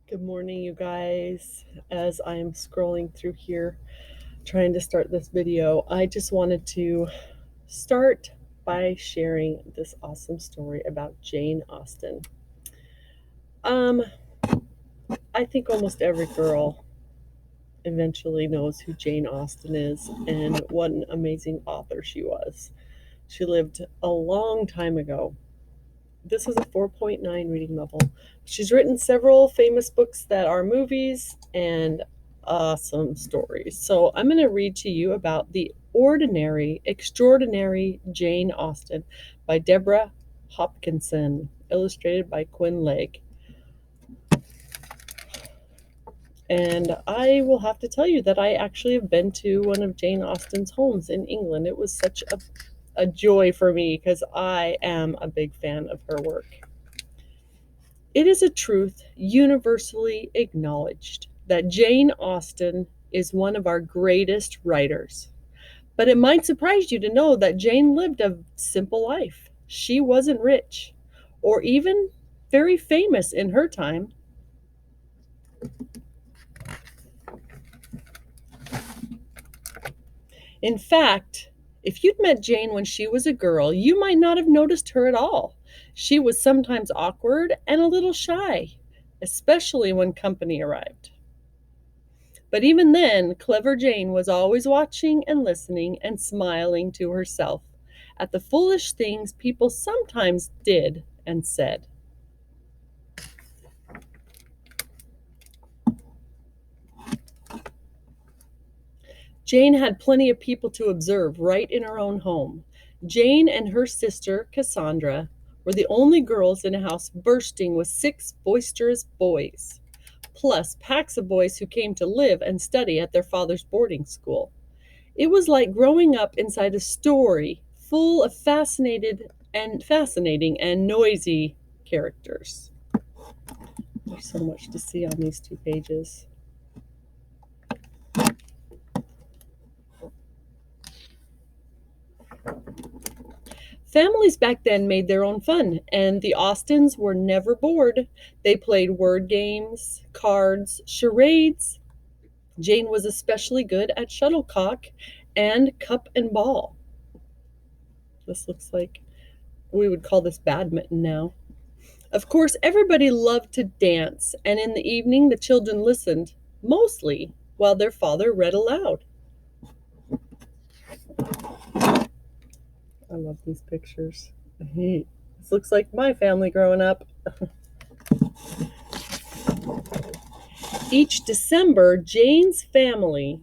Good morning, you guys. As I am scrolling through here trying to start this video, I just wanted to start by sharing this awesome story about Jane Austen. Um, I think almost every girl eventually knows who Jane Austen is and what an amazing author she was. She lived a long time ago. This is a 4.9 reading level. She's written several famous books that are movies and awesome stories. So I'm going to read to you about The Ordinary, Extraordinary Jane Austen by Deborah Hopkinson, illustrated by Quinn Legg. And I will have to tell you that I actually have been to one of Jane Austen's homes in England. It was such a joy for me because I am a big fan of her work. It is a truth universally acknowledged that Jane Austen is one of our greatest writers. But it might surprise you to know that Jane lived a simple life. She wasn't rich or even very famous in her time. In fact, if you'd met Jane when she was a girl, you might not have noticed her at all. She was sometimes awkward and a little shy, especially when company arrived. But even then, clever Jane was always watching and listening and smiling to herself at the foolish things people sometimes did and said. Jane had plenty of people to observe right in her own home. Jane and her sister, Cassandra, were the only girls in a house bursting with 6 boisterous boys, plus packs of boys who came to live and study at their father's boarding school. It was like growing up inside a story full of fascinating and noisy characters. There's so much to see on these 2 pages. Families back then made their own fun, and the Austens were never bored. They played word games, cards, charades. Jane was especially good at shuttlecock and cup and ball. This looks like we would call this badminton now. Of course, everybody loved to dance, and in the evening the children listened, mostly while their father read aloud. I love these pictures. This looks like my family growing up. Each December, Jane's family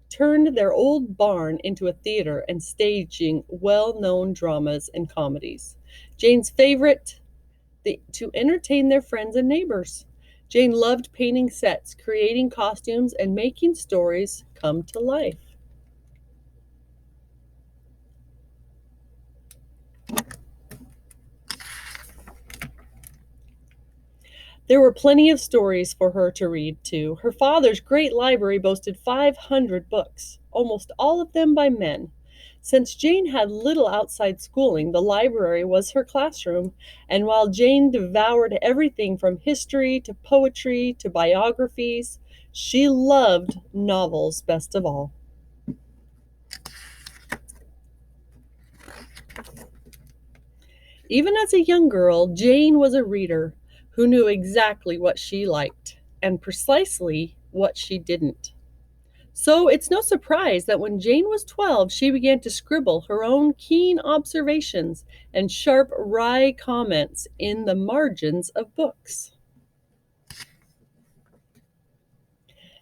turned their old barn into a theater and staging well-known dramas and comedies. Jane's favorite, to entertain their friends and neighbors. Jane loved painting sets, creating costumes, and making stories come to life. There were plenty of stories for her to read, too. Her father's great library boasted 500 books, almost all of them by men. Since Jane had little outside schooling, the library was her classroom, and while Jane devoured everything from history to poetry to biographies, she loved novels best of all. Even as a young girl, Jane was a reader who knew exactly what she liked and precisely what she didn't. So it's no surprise that when Jane was 12, she began to scribble her own keen observations and sharp, wry comments in the margins of books.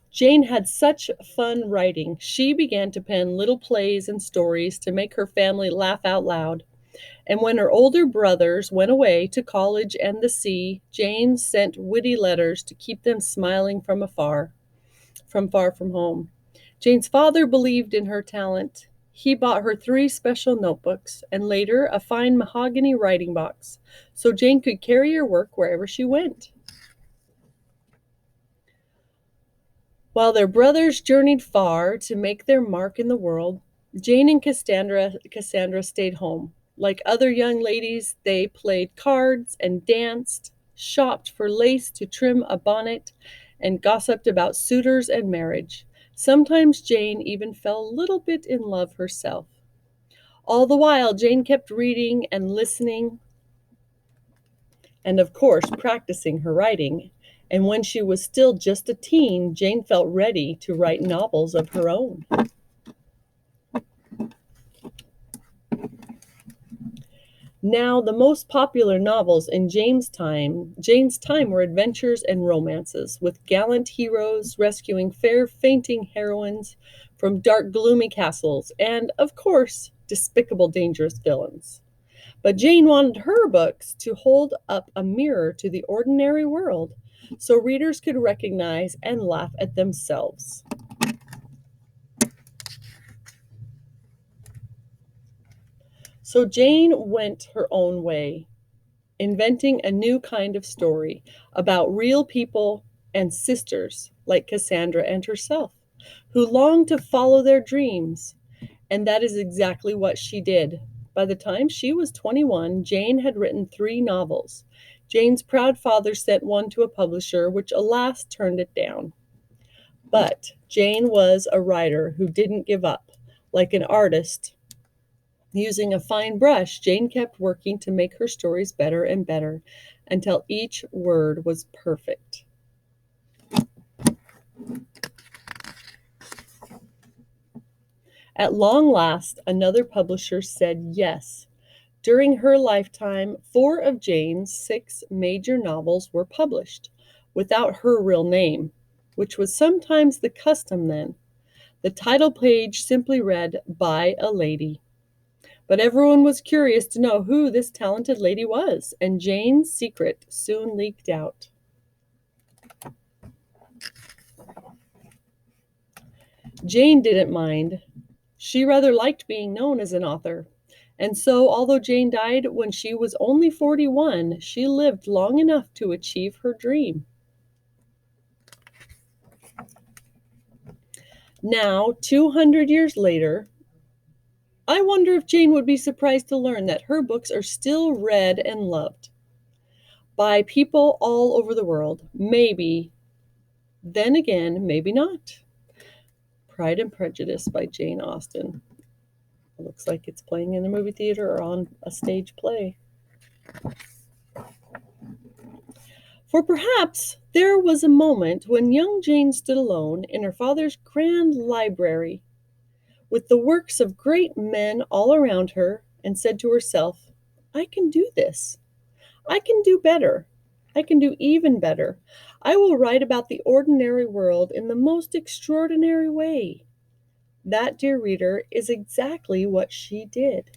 Jane had such fun writing, she began to pen little plays and stories to make her family laugh out loud. And when her older brothers went away to college and the sea, Jane sent witty letters to keep them smiling from far from home. Jane's father believed in her talent. He bought her 3 special notebooks and later a fine mahogany writing box so Jane could carry her work wherever she went. While their brothers journeyed far to make their mark in the world, Jane and Cassandra stayed home. Like other young ladies, they played cards and danced. shopped for lace to trim a bonnet, and gossiped about suitors and marriage. Sometimes Jane even fell a little bit in love herself. All the while, Jane kept reading and listening, and of course, practicing her writing. And when she was still just a teen, Jane felt ready to write novels of her own. Now, the most popular novels in Jane's time were adventures and romances, with gallant heroes rescuing fair, fainting heroines from dark, gloomy castles, and, of course, despicable, dangerous villains. But Jane wanted her books to hold up a mirror to the ordinary world so readers could recognize and laugh at themselves. So Jane went her own way, inventing a new kind of story about real people and sisters like Cassandra and herself, who longed to follow their dreams. And that is exactly what she did. By the time she was 21, Jane had written 3 novels. Jane's proud father sent one to a publisher, which alas turned it down. But Jane was a writer who didn't give up. Like an artist, using a fine brush, Jane kept working to make her stories better and better until each word was perfect. At long last, another publisher said yes. During her lifetime, 4 of Jane's 6 major novels were published without her real name, which was sometimes the custom then. The title page simply read, "By a Lady." But everyone was curious to know who this talented lady was, and Jane's secret soon leaked out. Jane didn't mind. She rather liked being known as an author. And so, although Jane died when she was only 41, she lived long enough to achieve her dream. Now, 200 years later, I wonder if Jane would be surprised to learn that her books are still read and loved by people all over the world. Maybe, then again, maybe not. Pride and Prejudice by Jane Austen. It looks like it's playing in a movie theater or on a stage play. For perhaps there was a moment when young Jane stood alone in her father's grand library with the works of great men all around her and said to herself, "I can do this. I can do better. I can do even better. I will write about the ordinary world in the most extraordinary way." That, dear reader, is exactly what she did.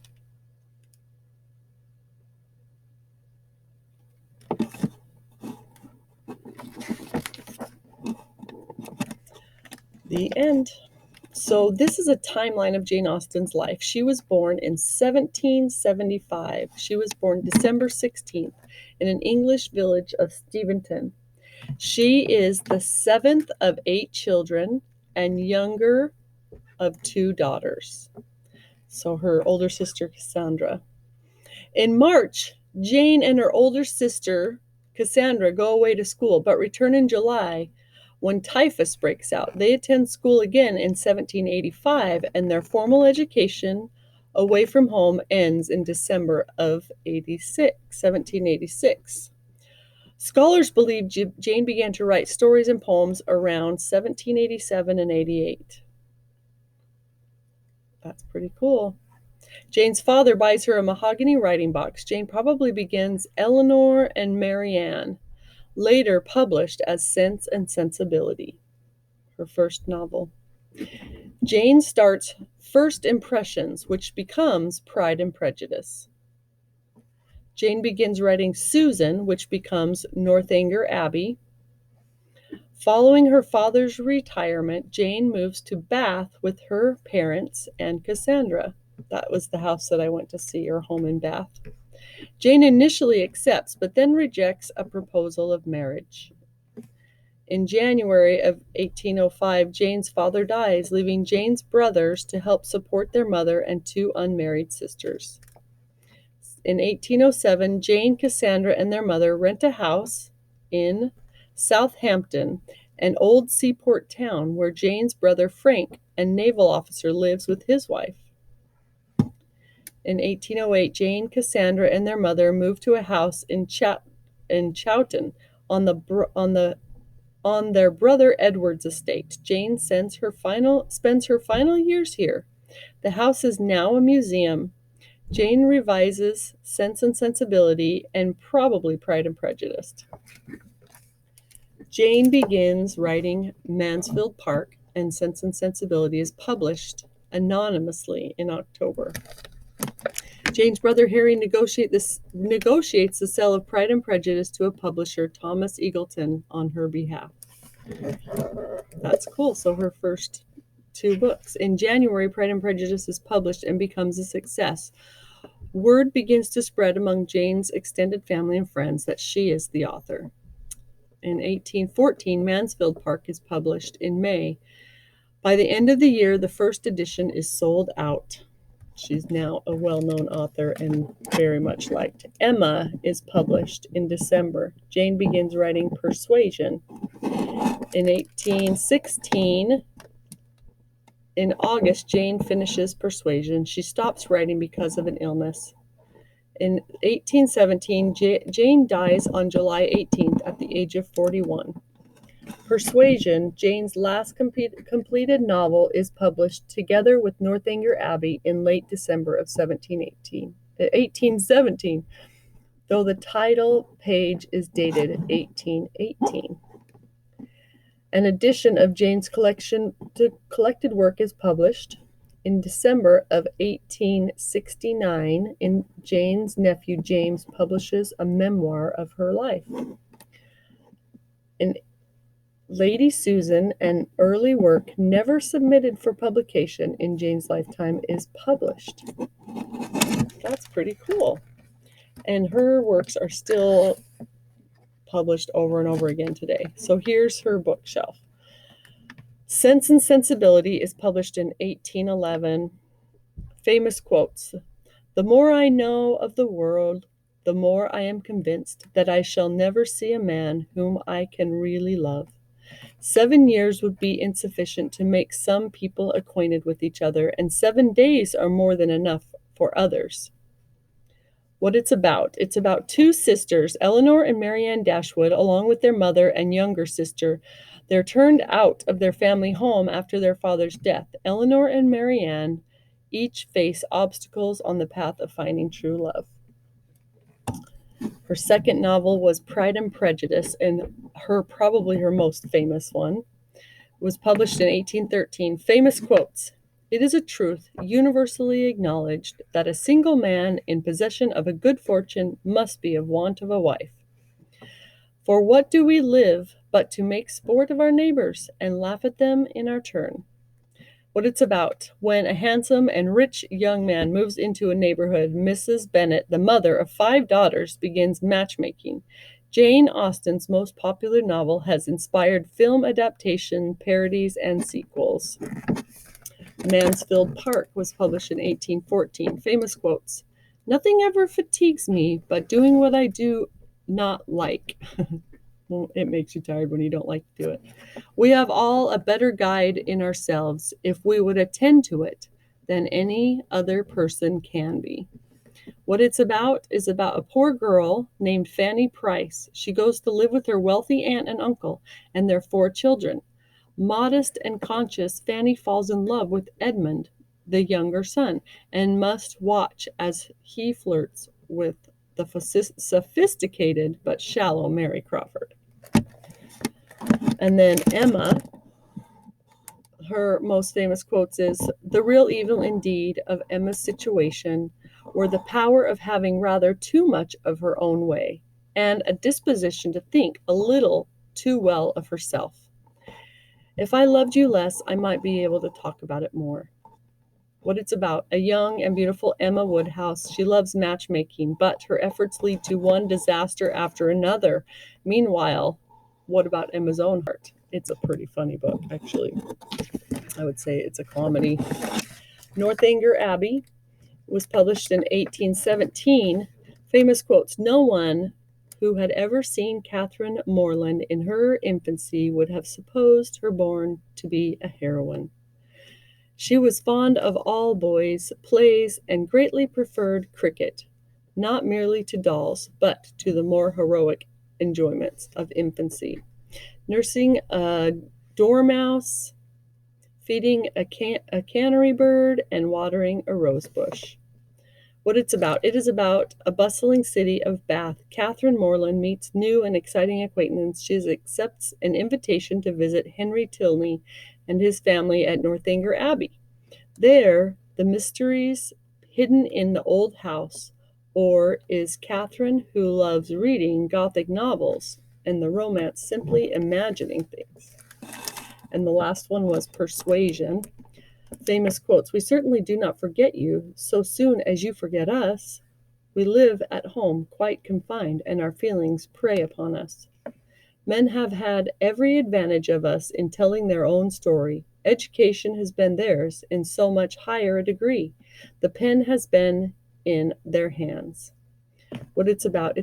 The end. So this is a timeline of Jane Austen's life. She was born in 1775. She was born December 16th in an English village of Steventon. She is the 7th of 8 children and younger of 2 daughters. So her older sister, Cassandra. In March, Jane and her older sister, Cassandra, go away to school, but return in July when typhus breaks out. They attend school again in 1785, and their formal education away from home ends in December of 1786. Scholars believe Jane began to write stories and poems around 1787 and 88. That's pretty cool. Jane's father buys her a mahogany writing box. Jane probably begins Eleanor and Marianne, later published as Sense and Sensibility, her first novel. Jane starts First Impressions, which becomes Pride and Prejudice. Jane begins writing Susan, which becomes Northanger Abbey. Following her father's retirement, Jane moves to Bath with her parents and Cassandra. That was the house that I went to see, her home in Bath. Jane initially accepts, but then rejects a proposal of marriage. In January of 1805, Jane's father dies, leaving Jane's brothers to help support their mother and 2 unmarried sisters. In 1807, Jane, Cassandra, and their mother rent a house in Southampton, an old seaport town where Jane's brother Frank, a naval officer, lives with his wife. In 1808, Jane, Cassandra, and their mother moved to a house in Chowton on their brother Edward's estate. Jane spends her final years here. The house is now a museum. Jane revises Sense and Sensibility and probably Pride and Prejudice. Jane begins writing Mansfield Park, and Sense and Sensibility is published anonymously in October. Jane's brother Harry negotiates the sale of Pride and Prejudice to a publisher, Thomas Eagleton, on her behalf. That's cool. So her first 2 books. In January, Pride and Prejudice is published and becomes a success. Word begins to spread among Jane's extended family and friends that she is the author. In 1814, Mansfield Park is published in May. By the end of the year, the first edition is sold out. She's now a well-known author and very much liked. Emma is published in December. Jane begins writing Persuasion. In 1816, in August, Jane finishes Persuasion. She stops writing because of an illness. In 1817, Jane dies on July 18th at the age of 41. Persuasion, Jane's last completed novel, is published together with Northanger Abbey in late December of 1817, though the title page is dated 1818. An edition of Jane's collected work is published. In December of 1869, Jane's nephew James publishes a memoir of her life. In Lady Susan, an early work never submitted for publication in Jane's lifetime, is published. That's pretty cool. And her works are still published over and over again today. So here's her bookshelf. Sense and Sensibility is published in 1811. Famous quotes. The more I know of the world, the more I am convinced that I shall never see a man whom I can really love. 7 years would be insufficient to make some people acquainted with each other, and 7 days are more than enough for others. What it's about 2 sisters, Eleanor and Marianne Dashwood, along with their mother and younger sister. They're turned out of their family home after their father's death. Eleanor and Marianne each face obstacles on the path of finding true love. Her second novel was Pride and Prejudice, and probably her most famous one. It was published in 1813. Famous quotes. It is a truth universally acknowledged that a single man in possession of a good fortune must be of want of a wife. For what do we live but to make sport of our neighbors and laugh at them in our turn? What it's about. When a handsome and rich young man moves into a neighborhood, Mrs. Bennet, the mother of 5 daughters, begins matchmaking. Jane Austen's most popular novel has inspired film adaptation, parodies, and sequels. Mansfield Park was published in 1814. Famous quotes. Nothing ever fatigues me but doing what I do not like. Well, it makes you tired when you don't like to do it. We have all a better guide in ourselves if we would attend to it than any other person can be. What it's about is about a poor girl named Fanny Price. She goes to live with her wealthy aunt and uncle and their 4 children. Modest and conscious, Fanny falls in love with Edmund, the younger son, and must watch as he flirts with the sophisticated but shallow Mary Crawford. And then Emma, her most famous quotes is, the real evil indeed of Emma's situation were the power of having rather too much of her own way, and a disposition to think a little too well of herself. If I loved you less, I might be able to talk about it more. What it's about. A young and beautiful Emma Woodhouse. She loves matchmaking, but her efforts lead to one disaster after another. Meanwhile, what about Emma's own heart? It's a pretty funny book, actually. I would say it's a comedy. Northanger Abbey was published in 1817. Famous quotes. No one who had ever seen Catherine Morland in her infancy would have supposed her born to be a heroine. She was fond of all boys' plays and greatly preferred cricket, not merely to dolls, but to the more heroic enjoyments of infancy. Nursing a dormouse, feeding a canary bird, and watering a rose bush. What it's about. It is about a bustling city of Bath. Catherine Morland meets new and exciting acquaintance. She accepts an invitation to visit Henry Tilney and his family at Northanger Abbey. There, the mysteries hidden in the old house, or is Catherine, who loves reading Gothic novels and the romance, simply imagining things? And the last one was Persuasion. Famous quotes. We certainly do not forget you so soon as you forget us. We live at home quite confined, and our feelings prey upon us. Men have had every advantage of us in telling their own story. Education has been theirs in so much higher a degree. The pen has been in their hands. What it's about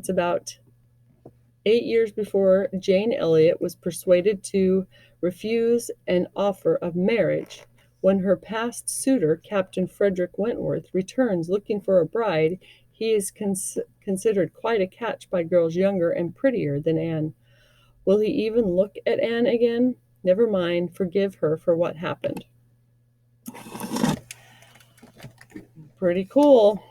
8 years before Jane Elliot was persuaded to refuse an offer of marriage. When her past suitor, Captain Frederick Wentworth, returns looking for a bride, he is considered quite a catch by girls younger and prettier than Anne. Will he even look at Anne again? Never mind, forgive her for what happened. Pretty cool.